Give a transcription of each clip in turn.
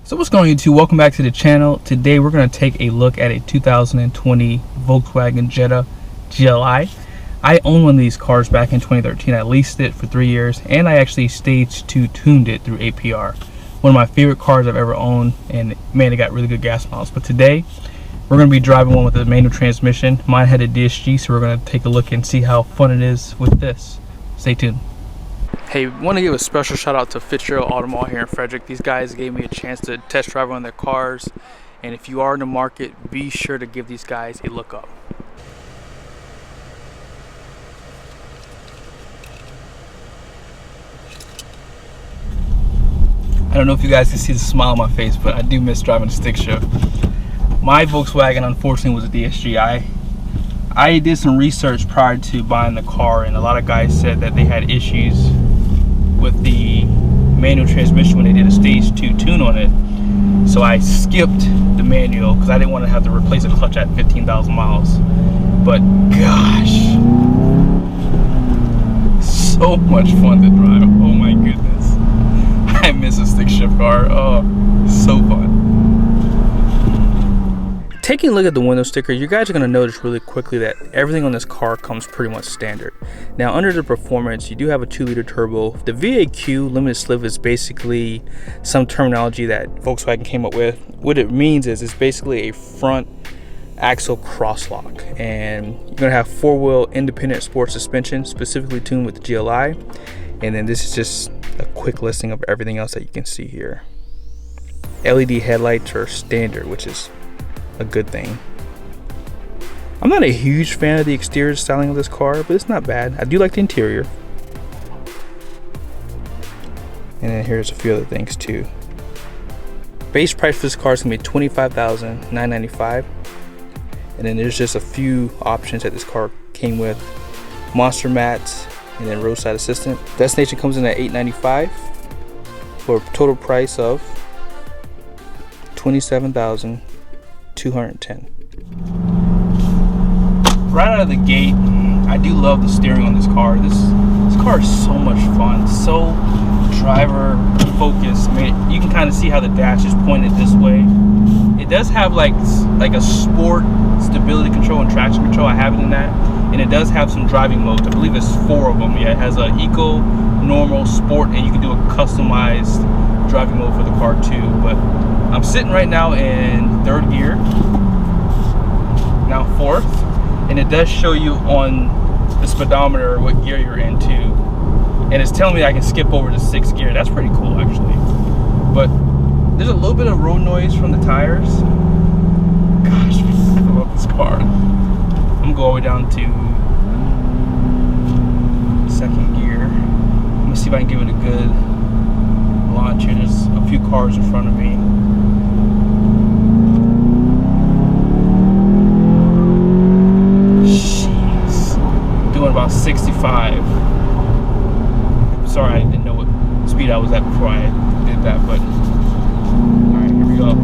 So what's going on, YouTube? Welcome back to the channel. Today we're going to take a look at a 2020 Volkswagen Jetta GLI. I owned one of these cars back in 2013. I leased it for 3 years and I actually stage 2 tuned it through APR. One of my favorite cars I've ever owned, and man, it got really good gas miles. But today we're going to be driving one with a manual transmission. Mine had a DSG, so we're going to take a look and see how fun it is with this. Stay tuned. Hey, want to give a special shout out to Fitzgerald Autobahn here in Frederick. These guys gave me a chance to test drive one of their cars, and if you are in the market, be sure to give these guys a look up. I don't know if you guys can see the smile on my face, but I do miss driving a stick shift. My Volkswagen, unfortunately, was a DSG. I did some research prior to buying the car, and a lot of guys said that they had issues with the manual transmission when they did a stage 2 tune on it. So I skipped the manual because I didn't want to have to replace a clutch at 15,000 miles. But gosh, so much fun to drive. Oh my goodness. I miss a stick shift car. Oh, so fun. Taking a look at the window sticker, you guys are going to notice really quickly that everything on this car comes pretty much standard. Now, under the performance, you do have a 2-liter turbo. The VAQ limited slip is basically some terminology that Volkswagen came up with. What it means is it's basically a front axle crosslock, and you're going to have 4-wheel independent sport suspension specifically tuned with the GLI. And then this is just a quick listing of everything else that you can see here. LED headlights are standard, which is a good thing. I'm not a huge fan of the exterior styling of this car, but it's not bad. I do like the interior. And then here's a few other things too. Base price for this car is gonna be $25,995, and then there's just a few options that this car came with: monster mats and then roadside assistant. Destination comes in at $895 for a total price of $27,210. Right out of the gate, I do love the steering on this car. This car is so much fun, so driver focused. I mean, you can kind of see how the dash is pointed this way. It does have like a sport stability control and traction control. I have it in that, and it does have some driving modes. I believe it's 4 of them. Yeah, it has a eco, normal, sport, and you can do a customized driving mode for the car too. But I'm sitting right now in 3rd gear, now 4th, and it does show you on the speedometer what gear you're into, and it's telling me I can skip over to 6th gear. That's pretty cool actually. But there's a little bit of road noise from the tires. Gosh, I love this car. I'm gonna go all the way down to 2nd gear. I'm gonna see if I can give it a good launch here. There's a few cars in front of me. Doing about 65. Sorry, I didn't know what speed I was at before I did that, but alright, here we go.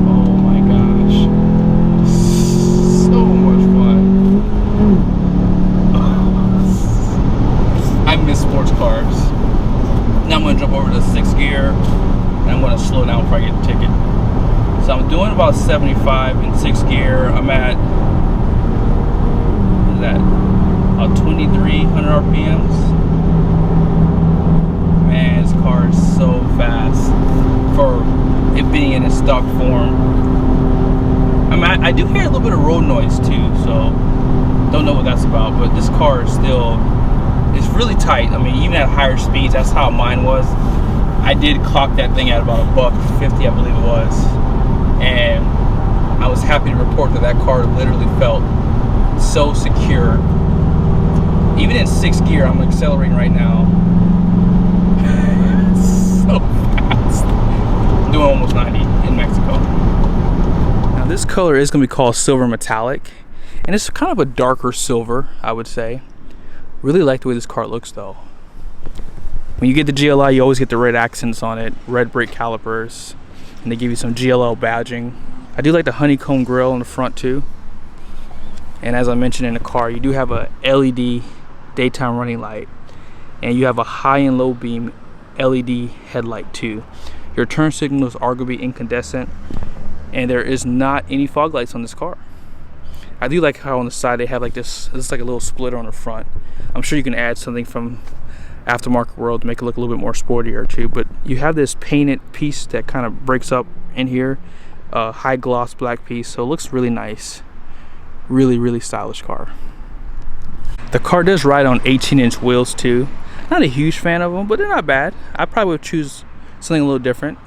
Oh my gosh. So much fun. I miss sports cars. Now I'm going to jump over to 6th gear, and I'm going to slow down before I get the ticket. So I'm doing about 75 in 6th gear. I'm at, what is that, about 2,300 RPMs. Man, this car is so fast for it being in its stock form. I mean, I do hear a little bit of road noise too, so don't know what that's about, but this car is still, it's really tight. I mean, even at higher speeds, that's how mine was. I did clock that thing at about $150, I believe it was, and I was happy to report that that car literally felt so secure. Even in 6th gear, I'm accelerating right now. So fast. I'm doing almost 90 in Mexico. Now this color is going to be called silver metallic, and it's kind of a darker silver, I would say. Really like the way this car looks though. When you get the GLI, you always get the red accents on it, red brake calipers, and they give you some GLL badging. I do like the honeycomb grille in the front too. And as I mentioned in the car, you do have a LED daytime running light, and you have a high and low beam LED headlight too. Your turn signals are going to be incandescent, and there is not any fog lights on this car. I do like how on the side they have like this, it's like a little splitter on the front. I'm sure you can add something from aftermarket world to make it look a little bit more sportier too, but you have this painted piece that kind of breaks up in here, high gloss black piece, so it looks really nice. Really stylish car. The car does ride on 18-inch wheels too. Not a huge fan of them, but they're not bad. I probably would choose something a little different.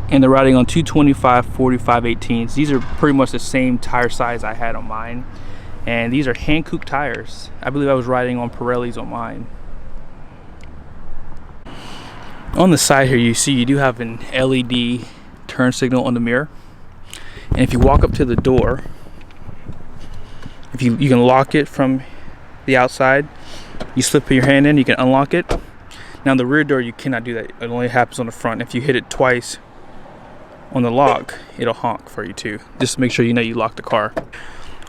And they're riding on 225 45 18s. These are pretty much the same tire size I had on mine, and these are Hankook tires. I believe I was riding on Pirellis on mine. On the side here, you see you do have an LED turn signal on the mirror, and if you walk up to the door, if you can lock it from the outside. You slip your hand in, you can unlock it. Now the rear door, you cannot do that. It only happens on the front. If you hit it twice on the lock, it'll honk for you too. Just to make sure you know you lock the car.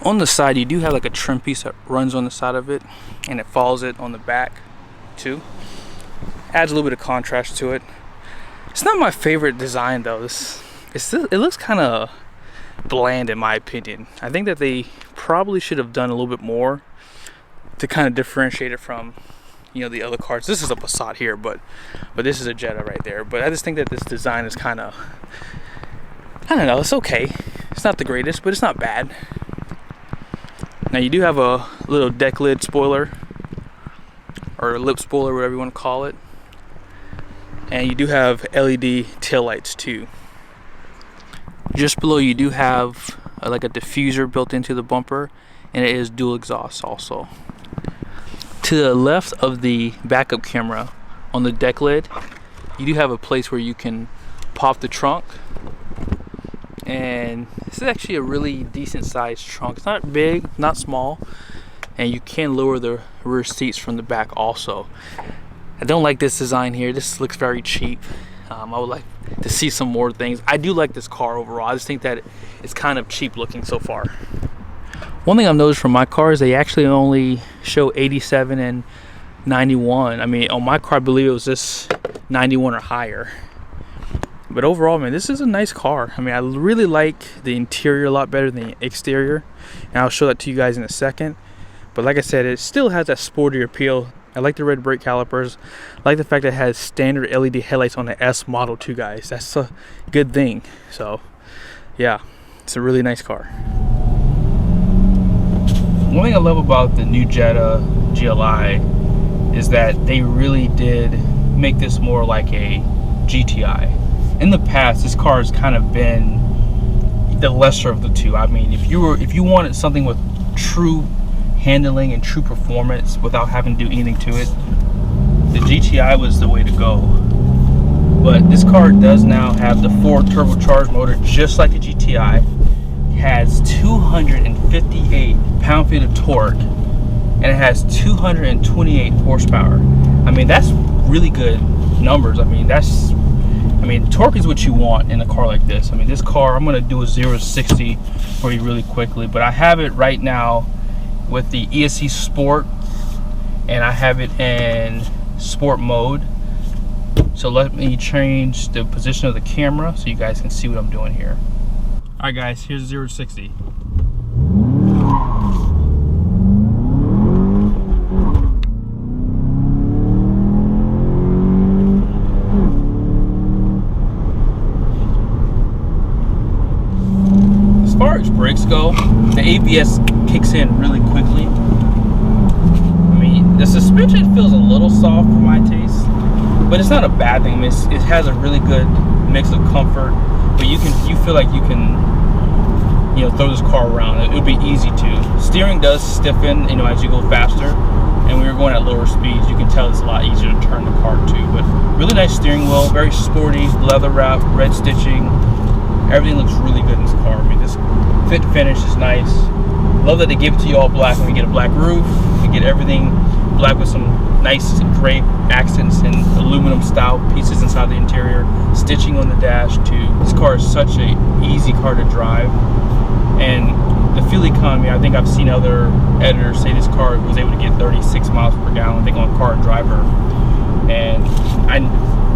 On the side, you do have like a trim piece that runs on the side of it, and it follows it on the back too. Adds a little bit of contrast to it. It's not my favorite design though. It looks kind of bland in my opinion. I think that they probably should have done a little bit more to kind of differentiate it from, you know, the other cars. This is a Passat here, but this is a Jetta right there. But I just think that this design is kind of, I don't know, it's okay. It's not the greatest, but it's not bad. Now you do have a little deck lid spoiler, or a lip spoiler, whatever you want to call it. And you do have LED taillights too. Just below you do have like a diffuser built into the bumper, and it is dual exhaust also. To the left of the backup camera on the deck lid, you do have a place where you can pop the trunk, and this is actually a really decent sized trunk. It's not big, not small, and you can lower the rear seats from the back also. I don't like this design here. This looks very cheap. I would like to see some more things. I do like this car overall. I just think that it's kind of cheap looking so far. One thing I've noticed from my cars, they actually only show 87 and 91. I mean, on my car, I believe it was just 91 or higher. But overall, man, this is a nice car. I mean, I really like the interior a lot better than the exterior, and I'll show that to you guys in a second. But like I said, it still has that sporty appeal. I like the red brake calipers. I like the fact that it has standard LED headlights on the S model too, guys. That's a good thing. So, yeah, it's a really nice car. One thing I love about the new Jetta GLI is that they really did make this more like a GTI. In the past, this car has kind of been the lesser of the two. I mean, if you wanted something with true handling and true performance without having to do anything to it, the GTI was the way to go. But this car does now have the 4 turbocharged motor, just like the GTI. Has 258 pound-feet of torque, and it has 228 horsepower. I mean, that's really good numbers. I mean, torque is what you want in a car like this. I mean, this car, I'm gonna do a 0 to 60 for you really quickly, but I have it right now with the ESC Sport, and I have it in sport mode. So let me change the position of the camera so you guys can see what I'm doing here. Alright guys, here's 0 to 60. As far as brakes go, the ABS kicks in really quickly. I mean, the suspension feels a little soft for my taste, but it's not a bad thing. I mean, it has a really good mix of comfort, but you feel like you can, you know, throw this car around. It would be easy to. Steering does stiffen, you know, as you go faster, and when you're going at lower speeds, you can tell it's a lot easier to turn the car too. But really nice steering wheel, very sporty, leather wrap, red stitching. Everything looks really good in this car. I mean, this fit finish is nice. Love that they give it to you all black. When we get a black roof, we get everything black with some nice gray accents and aluminum style pieces inside the interior, stitching on the dash too. This car is such an easy car to drive, and the fuel economy, I think I've seen other editors say this car was able to get 36 miles per gallon, I think, on Car and Driver, and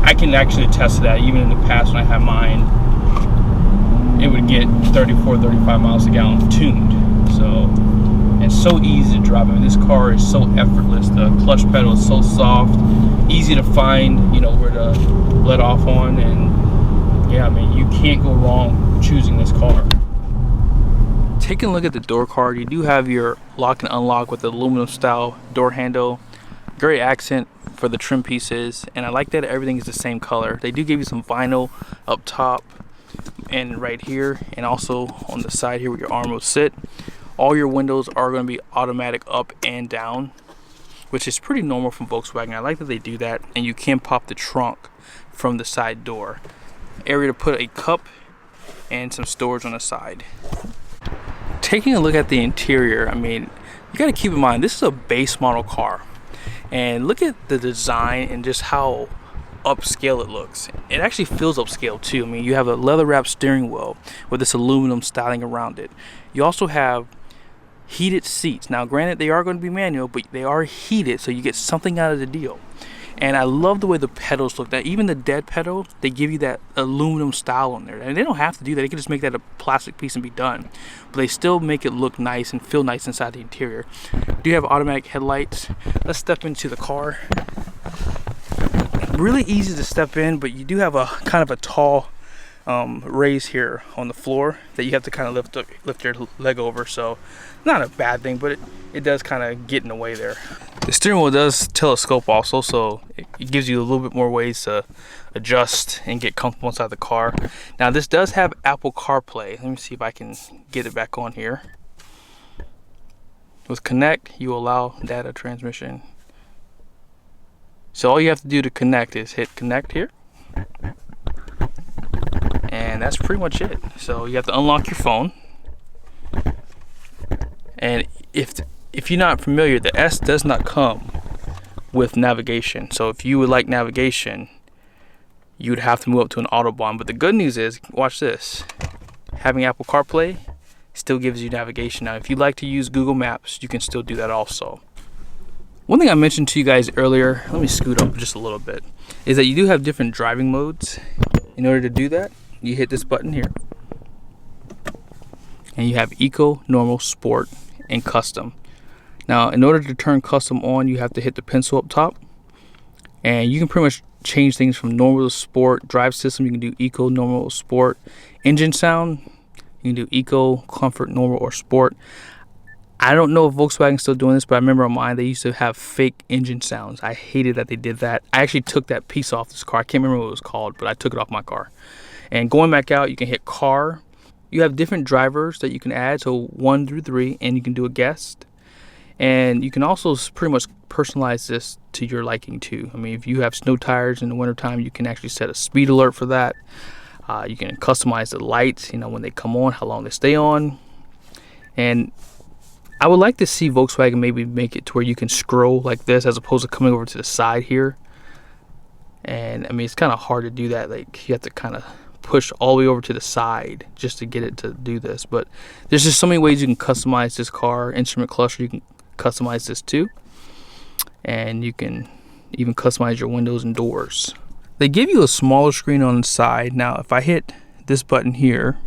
I can actually attest to that. Even in the past when I had mine, it would get 34, 35 miles a gallon tuned. So it's so easy to drive. I mean, this car is so effortless. The clutch pedal is so soft, easy to find, you know, where to let off on. And yeah, I mean, you can't go wrong choosing this car. Taking a look at the door card, you do have your lock and unlock with the aluminum style door handle. Great accent for the trim pieces, and I like that everything is the same color. They do give you some vinyl up top and right here, and also on the side here where your arm will sit. All your windows are going to be automatic up and down, which is pretty normal from Volkswagen. I like that they do that, and you can pop the trunk from the side door. Area to put a cup and some storage on the side. Taking a look at the interior, I mean, you got to keep in mind this is a base model car, and look at the design and just how upscale it looks. It actually feels upscale too. I mean, you have a leather wrapped steering wheel with this aluminum styling around it. You also have heated seats. Now granted, they are going to be manual, but they are heated, so you get something out of the deal. And I love the way the pedals look. That even the dead pedal, they give you that aluminum style on there. And they don't have to do that. They can just make that a plastic piece and be done. But they still make it look nice and feel nice inside the interior. Do you have automatic headlights? Let's step into the car. Really easy to step in, but you do have a kind of a tall raise here on the floor that you have to kind of lift your leg over. So not a bad thing, but it does kind of get in the way there. The steering wheel does telescope also, so it gives you a little bit more ways to adjust and get comfortable inside the car. Now this does have Apple CarPlay. Let me see if I can get it back on here. With Connect, you allow data transmission. So all you have to do to connect is hit connect here. And that's pretty much it. So you have to unlock your phone. And if you're not familiar, the S does not come with navigation. So if you would like navigation, you would have to move up to an Autobahn. But the good news is, watch this. Having Apple CarPlay still gives you navigation. Now, if you like to use Google Maps, you can still do that also. One thing I mentioned to you guys earlier, let me scoot up just a little bit, is that you do have different driving modes. In order to do that, you hit this button here. And you have Eco, Normal, Sport, and Custom. Now, in order to turn Custom on, you have to hit the pencil up top. And you can pretty much change things from normal to sport. Drive system, you can do Eco, Normal, Sport. Engine sound, you can do Eco, Comfort, Normal, or Sport. I don't know if Volkswagen's still doing this, but I remember on mine, they used to have fake engine sounds. I hated that they did that. I actually took that piece off this car. I can't remember what it was called, but I took it off my car. And going back out, you can hit car. You have different drivers that you can add, so 1 through 3, and you can do a guest. And you can also pretty much personalize this to your liking too. I mean, if you have snow tires in the wintertime, you can actually set a speed alert for that. You can customize the lights, you know, when they come on, how long they stay on. And I would like to see Volkswagen maybe make it to where you can scroll like this as opposed to coming over to the side here. And I mean, it's kind of hard to do that. Like, you have to kind of push all the way over to the side just to get it to do this. But there's just so many ways you can customize this car. Instrument cluster, you can customize this too. And you can even customize your windows and doors. They give you a smaller screen on the side. Now, if I hit this button here,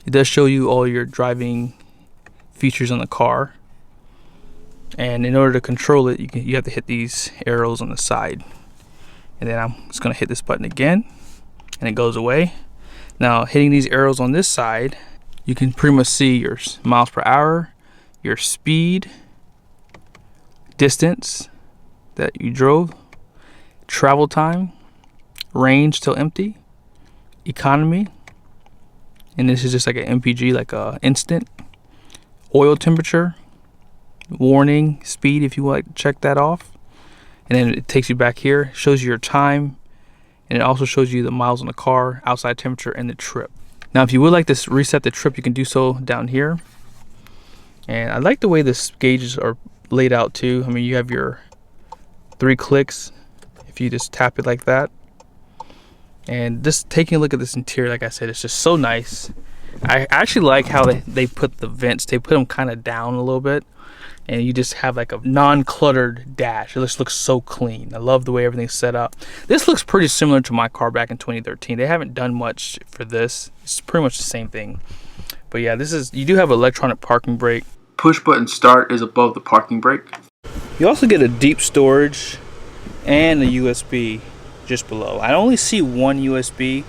it does show you all your driving features on the car. And in order to control it, you have to hit these arrows on the side. And then I'm just going to hit this button again, and it goes away. Now, hitting these arrows on this side, you can pretty much see your miles per hour, your speed, distance that you drove, travel time, range till empty, economy, and this is just like an MPG, like a instant, oil temperature, warning, speed if you like to check that off. And then it takes you back here, shows you your time, and it also shows you the miles on the car, outside temperature, and the trip. Now, if you would like to reset the trip, you can do so down here. And I like the way the gauges are laid out too. I mean, you have your 3 clicks if you just tap it like that. And just taking a look at this interior, like I said, it's just so nice. I actually like how they put the vents. They put them kind of down a little bit. and you just have like a non-cluttered dash. It just looks so clean. I love the way everything's set up. This looks pretty similar to my car back in 2013. They haven't done much for this. It's pretty much the same thing. But yeah, you do have electronic parking brake. Push button start is above the parking brake. You also get a deep storage and a USB just below. I only see one USB,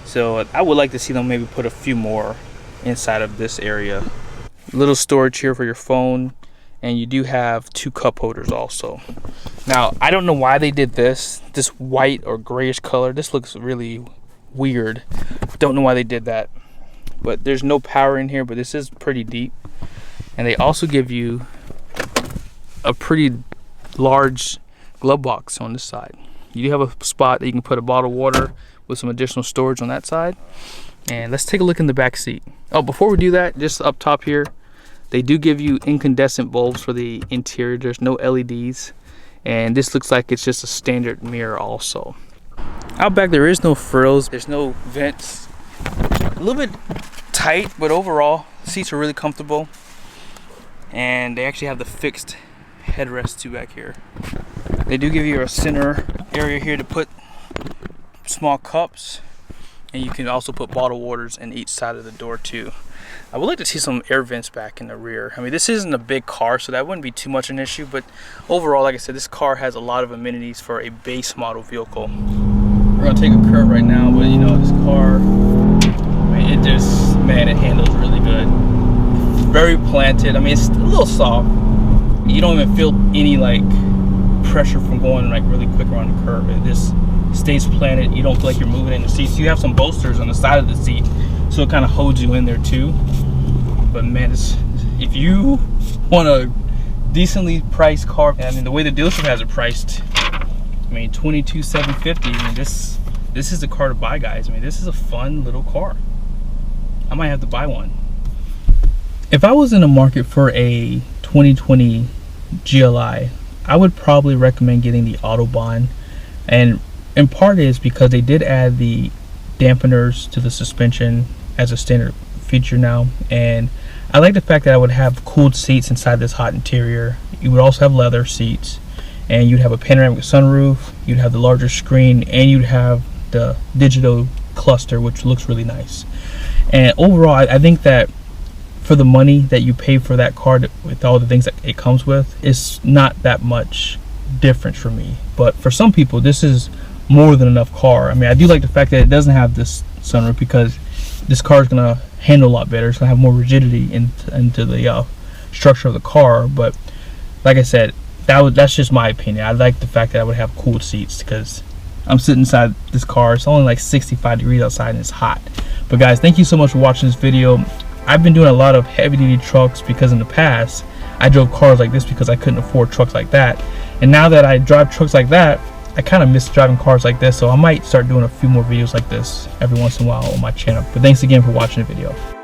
so I would like to see them maybe put a few more inside of this area. Little storage here for your phone, and you do have 2 cup holders also. Now, I don't know why they did this white or grayish color. This looks really weird. Don't know why they did that. But there's no power in here, but this is pretty deep. And they also give you a pretty large glove box on this side. You do have a spot that you can put a bottle of water with some additional storage on that side. And let's take a look in the back seat. Oh, before we do that, just up top here, they do give you incandescent bulbs for the interior. There's no LEDs. And this looks like it's just a standard mirror also. Out back, there is no frills. There's no vents. A little bit tight, but overall, the seats are really comfortable. And they actually have the fixed headrest too back here. They do give you a center area here to put small cups, and you can also put bottled waters in each side of the door too. I would like to see some air vents back in the rear. I mean, this isn't a big car, so that wouldn't be too much an issue, but overall, like I said, this car has a lot of amenities for a base model vehicle. We're gonna take a curve right now, but you know, this car, I mean, it handles really good. Very planted. I mean, it's a little soft. You don't even feel any like pressure from going like really quick around the curve. It just stays planted. You don't feel like you're moving in the seats. You have some bolsters on the side of the seat, so it kind of holds you in there too. But man, if you want a decently priced car, I mean, the way the dealership has it priced, I mean, $22,750. I mean, this is the car to buy, guys. I mean, this is a fun little car. I might have to buy one. If I was in the market for a 2020 GLI, I would probably recommend getting the Autobahn, and in part is because they did add the dampeners to the suspension as a standard feature now, and I like the fact that I would have cooled seats inside this hot interior. You would also have leather seats, and you'd have a panoramic sunroof, you'd have the larger screen, and you'd have the digital cluster, which looks really nice. And overall, I think that for the money that you pay for that car, with all the things that it comes with, it's not that much difference for me. But for some people, this is more than enough car. I mean, I do like the fact that it doesn't have this sunroof, because this car is going to handle a lot better. It's going to have more rigidity into the structure of the car. But like I said, that's just my opinion. I like the fact that I would have cooled seats, because I'm sitting inside this car. It's only like 65 degrees outside and it's hot. But guys, thank you so much for watching this video. I've been doing a lot of heavy duty trucks because in the past I drove cars like this because I couldn't afford trucks like that. And now that I drive trucks like that, I kind of miss driving cars like this. So I might start doing a few more videos like this every once in a while on my channel. But thanks again for watching the video.